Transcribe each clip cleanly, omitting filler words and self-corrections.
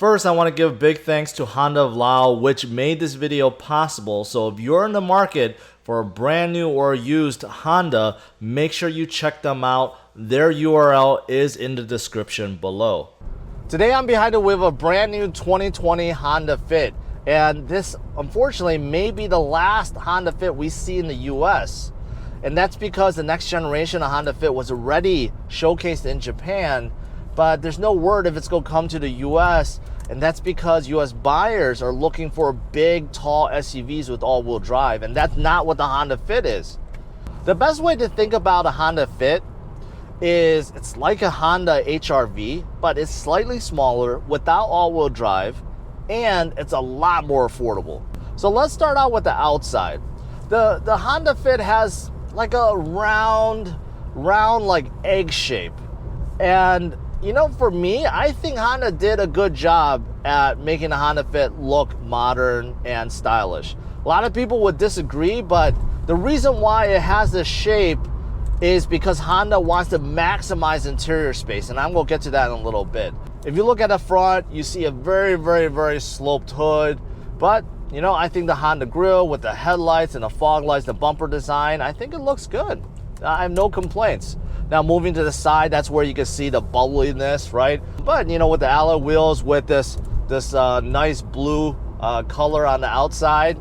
First, I want to give big thanks to Honda of Lao, which made this video possible. So if you're in the market for a brand new or used Honda, make sure you check them out. Their URL is in the description below. Today I'm behind the wheel of a brand new 2020 Honda Fit. And this, unfortunately, may be the last Honda Fit we see in the US. And that's because the next generation of Honda Fit was already showcased in Japan, but there's no word if it's going to come to the US, and that's because US buyers are looking for big, tall SUVs with all-wheel drive, and that's not what the Honda Fit is. The best way to think about a Honda Fit is it's like a Honda HR-V, but it's slightly smaller, without all-wheel drive, and it's a lot more affordable. So let's start out with the outside. The Honda Fit has like a round like egg shape, and you know, for me, I think Honda did a good job at making the Honda Fit look modern and stylish. A lot of people would disagree, but the reason why it has this shape is because Honda wants to maximize interior space, and I'm going to get to that in a little bit. If you look at the front, you see a very sloped hood, but you know, I think the Honda grille with the headlights and the fog lights, the bumper design, I think it looks good. I have no complaints. Now moving to the side, that's where you can see the bubbliness, right? But you know, with the alloy wheels, with this nice blue color on the outside,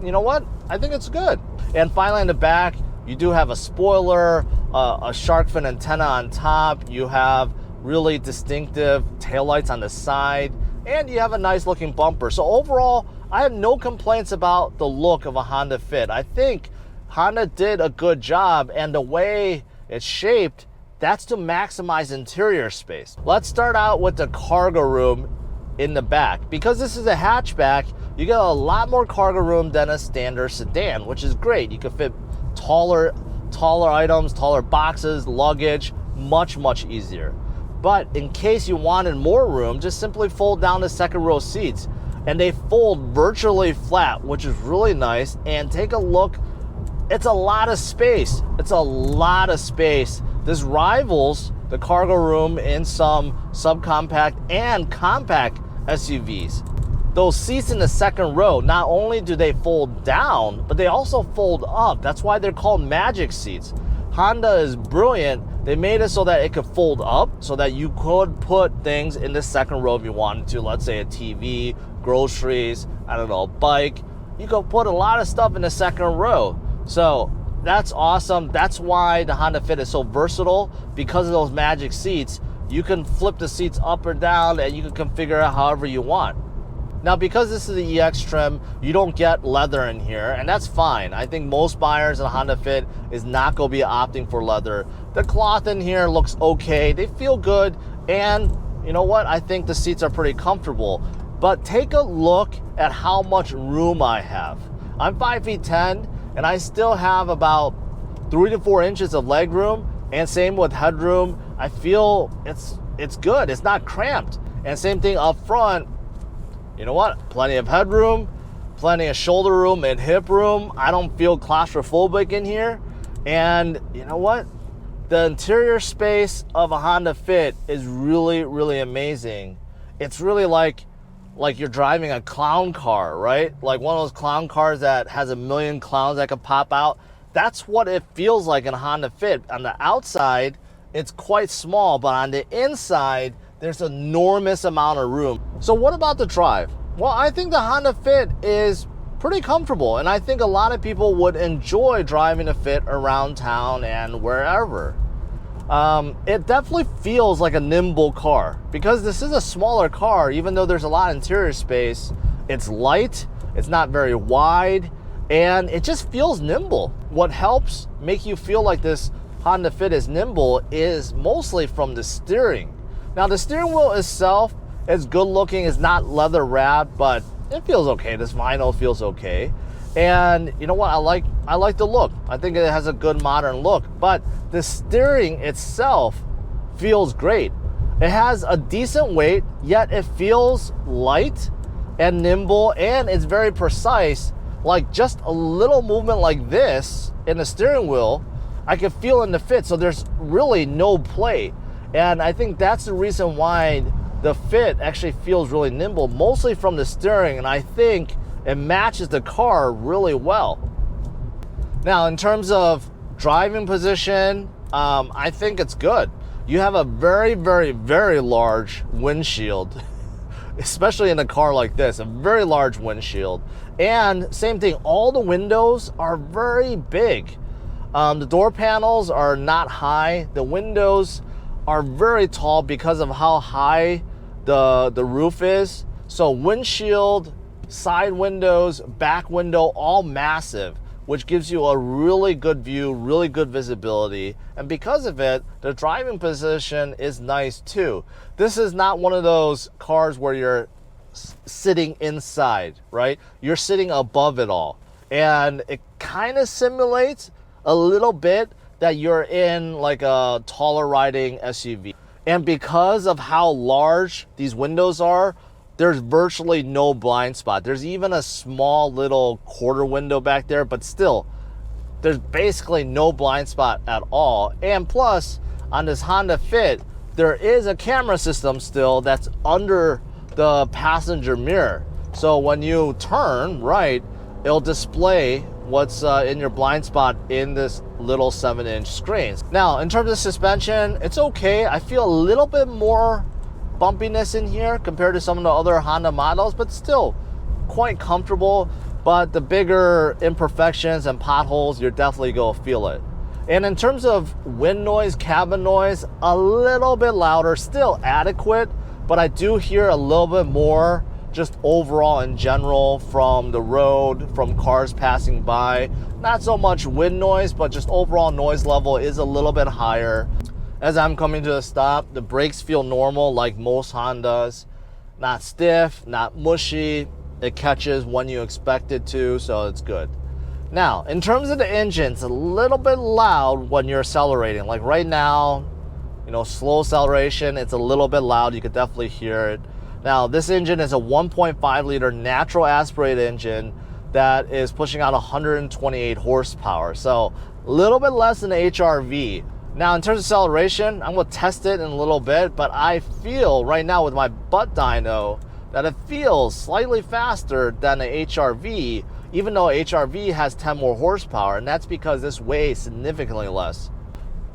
you know what? I think it's good. And finally in the back, you do have a spoiler, a shark fin antenna on top. You have really distinctive taillights on the side, and you have a nice looking bumper. So overall, I have no complaints about the look of a Honda Fit. I think Honda did a good job, and the way it's shaped, that's to maximize interior space. Let's start out with the cargo room in the back. Because this is a hatchback, you get a lot more cargo room than a standard sedan, which is great. You can fit taller items, taller boxes, luggage, much easier. But in case you wanted more room, just simply fold down the second row seats, and they fold virtually flat, which is really nice. And take a look, it's a lot of space. It's a lot of space. This rivals the cargo room in some subcompact and compact SUVs. Those seats in the second row, not only do they fold down, but they also fold up. That's why they're called magic seats. Honda is brilliant. They made it so that it could fold up, so that you could put things in the second row if you wanted to. Let's say a TV, groceries, I don't know, a bike. You could put a lot of stuff in the second row. So that's awesome. That's why the Honda Fit is so versatile. Because of those magic seats, you can flip the seats up or down, and you can configure it however you want. Now, because this is the EX trim, you don't get leather in here, and that's fine. I think most buyers in a Honda Fit is not going to be opting for leather. The cloth in here looks okay. They feel good, and you know what? I think the seats are pretty comfortable. But take a look at how much room I have. I'm 5'10", and I still have about 3 to 4 inches of leg room, and same with headroom. I feel it's good. It's not cramped. And same thing up front. You know what? Plenty of headroom, plenty of shoulder room and hip room. I don't feel claustrophobic in here. And you know what? The interior space of a Honda Fit is really amazing. It's really like you're driving a clown car, right? Like one of those clown cars that has a million clowns that could pop out. That's what it feels like in a Honda Fit. On the outside, it's quite small, but on the inside, there's an enormous amount of room. So what about the drive? Well, I think the Honda Fit is pretty comfortable, and I think a lot of people would enjoy driving a Fit around town and wherever. It definitely feels like a nimble car. Because this is a smaller car, even though there's a lot of interior space, it's light, it's not very wide, and it just feels nimble. What helps make you feel like this Honda Fit is nimble is mostly from the steering. Now, the steering wheel itself is good looking. It's not leather wrapped, but it feels okay. This vinyl feels okay. And you know what? I like the look. I think it has a good modern look, but the steering itself feels great. It has a decent weight, yet it feels light and nimble, and it's very precise. Like just a little movement like this in the steering wheel, I can feel in the Fit. So there's really no play. And I think that's the reason why the fit actually feels really nimble, mostly from the steering, and I think it matches the car really well. Now, in terms of driving position, I think it's good. You have a very, very, very large windshield, especially in a car like this, a very large windshield. And same thing, all the windows are very big. The door panels are not high. The windows are very tall because of how high the roof is. So windshield, side windows, back window, all massive, which gives you a really good view, really good visibility. And because of it, the driving position is nice too. This is not one of those cars where you're sitting inside, right? You're sitting above it all. And it kind of simulates a little bit that you're in like a taller riding SUV. And because of how large these windows are, there's virtually no blind spot. There's even a small little quarter window back there, but still, there's basically no blind spot at all. And plus, on this Honda Fit, there is a camera system still that's under the passenger mirror. So when you turn right, it'll display what's in your blind spot in this little 7-inch screen. Now, in terms of suspension, it's okay. I feel a little bit more bumpiness in here compared to some of the other Honda models, but still quite comfortable. But the bigger imperfections and potholes, you're definitely gonna feel it. And in terms of wind noise, cabin noise, a little bit louder, still adequate, but I do hear a little bit more just overall in general from the road, from cars passing by. Not so much wind noise, but just overall noise level is a little bit higher. As I'm coming to a stop, the brakes feel normal like most Hondas. Not stiff, not mushy. It catches when you expect it to, so it's good. Now, in terms of the engine, it's a little bit loud when you're accelerating. Like right now, you know, slow acceleration, it's a little bit loud. You could definitely hear it. Now, this engine is a 1.5 liter natural aspirated engine that is pushing out 128 horsepower. So a little bit less than the HRV. Now, in terms of acceleration, I'm gonna test it in a little bit, but I feel right now with my butt dyno that it feels slightly faster than the HRV, even though HRV has 10 more horsepower, and that's because this weighs significantly less.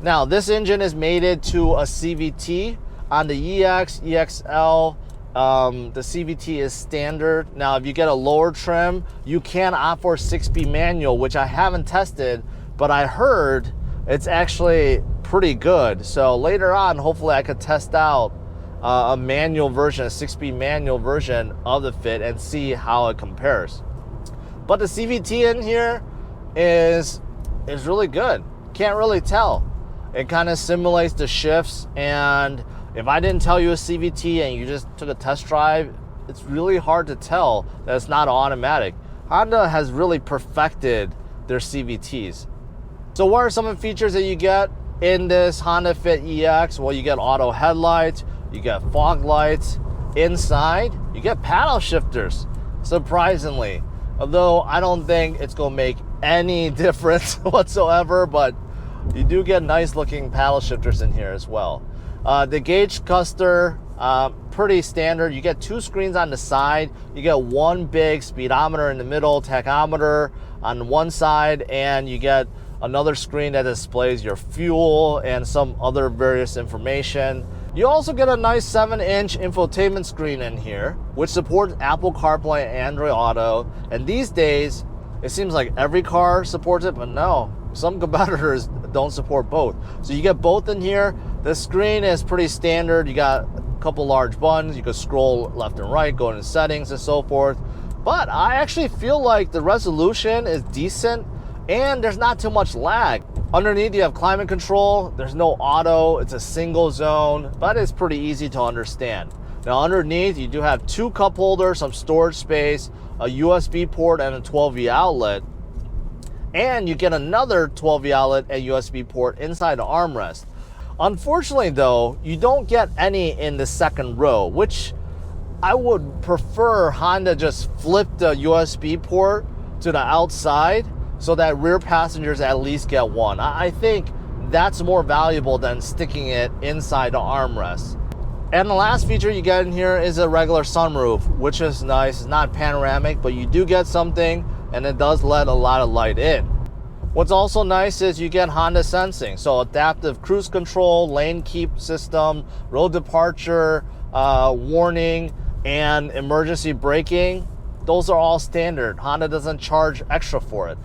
Now, this engine is mated to a CVT on the EX, EXL. The CVT is standard. Now, if you get a lower trim, you can opt for 6-speed manual, which I haven't tested, but I heard it's actually pretty good. So later on, hopefully I could test out a manual version, a 6-speed manual version of the Fit and see how it compares. But the CVT in here is really good. Can't really tell. It kind of simulates the shifts, and if I didn't tell you a CVT and you just took a test drive, it's really hard to tell that it's not automatic. Honda has really perfected their CVTs. So what are some of the features that you get in this Honda Fit EX? Well, you get auto headlights, you get fog lights. Inside, you get paddle shifters, surprisingly. Although I don't think it's gonna make any difference whatsoever, but you do get nice looking paddle shifters in here as well. The gauge cluster, pretty standard. You get 2 screens on the side. You get one big speedometer in the middle, tachometer on one side, and you get another screen that displays your fuel and some other various information. You also get a nice 7-inch infotainment screen in here, which supports Apple CarPlay and Android Auto. And these days, it seems like every car supports it, but no, some competitors don't support both. So you get both in here. The screen is pretty standard. You got a couple large buttons. You can scroll left and right, go into settings and so forth. But I actually feel like the resolution is decent and there's not too much lag. Underneath you have climate control. There's no auto, it's a single zone, but it's pretty easy to understand. Now underneath you do have 2 cup holders, some storage space, a USB port and a 12V outlet. And you get another 12V outlet and USB port inside the armrest. Unfortunately though, you don't get any in the second row, which I would prefer Honda just flip the USB port to the outside so that rear passengers at least get one. I think that's more valuable than sticking it inside the armrest. And the last feature you get in here is a regular sunroof, which is nice. It's not panoramic, but you do get something, and it does let a lot of light in. What's also nice is you get Honda sensing, so adaptive cruise control, lane keep system, road departure, warning, and emergency braking. Those are all standard. Honda doesn't charge extra for it.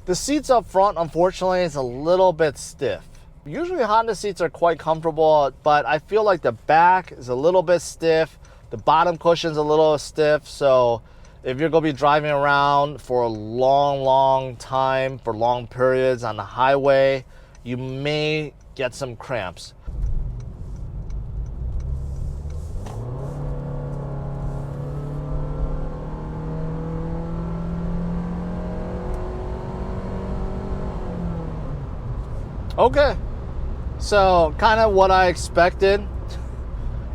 The seats up front, unfortunately, is a little bit stiff. Usually Honda seats are quite comfortable, but I feel like the back is a little bit stiff. The bottom cushion's a little stiff, so if you're gonna be driving around for a long time, for long periods on the highway, you may get some cramps. Okay. So kind of what I expected.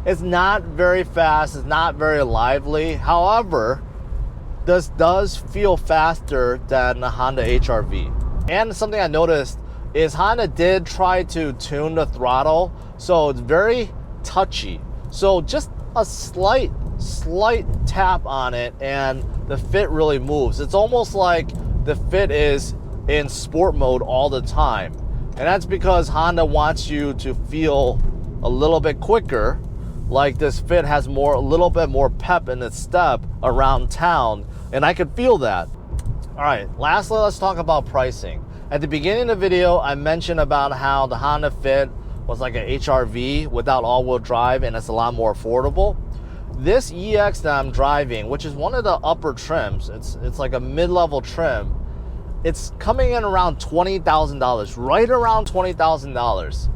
It's not very fast, it's not very lively. However, this does feel faster than the Honda HR-V. And something I noticed is Honda did try to tune the throttle, so it's very touchy. So just a slight tap on it and the fit really moves. It's almost like the fit is in sport mode all the time. And that's because Honda wants you to feel a little bit quicker, like this fit has a little bit more pep in its step around town, and I could feel that. All right, lastly, let's talk about pricing. At the beginning of the video, I mentioned about how the Honda Fit was like an HR-V without all-wheel drive, and it's a lot more affordable. This EX that I'm driving, which is one of the upper trims, it's like a mid-level trim, it's coming in around $20,000, right around $20,000.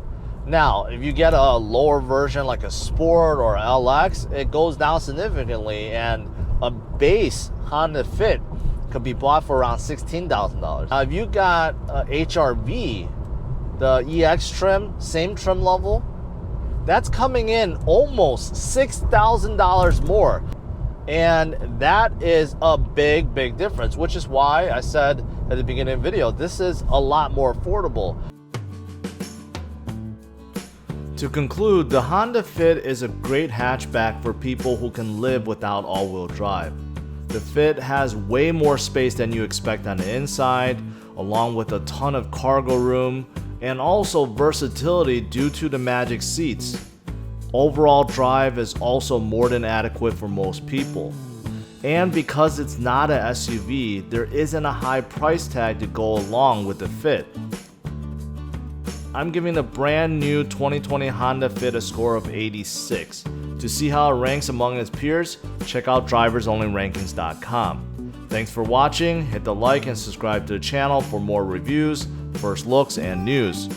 Now, if you get a lower version like a Sport or LX, it goes down significantly, and a base Honda Fit could be bought for around $16,000. Now, if you got a HR-V, the EX trim, same trim level, that's coming in almost $6,000 more. And that is a big difference, which is why I said at the beginning of the video, this is a lot more affordable. To conclude, the Honda Fit is a great hatchback for people who can live without all-wheel drive. The Fit has way more space than you expect on the inside, along with a ton of cargo room, and also versatility due to the Magic seats. Overall drive is also more than adequate for most people. And because it's not an SUV, there isn't a high price tag to go along with the Fit. I'm giving the brand new 2020 Honda Fit a score of 86. To see how it ranks among its peers, check out driversonlyrankings.com. Thanks for watching, hit the like and subscribe to the channel for more reviews, first looks, and news.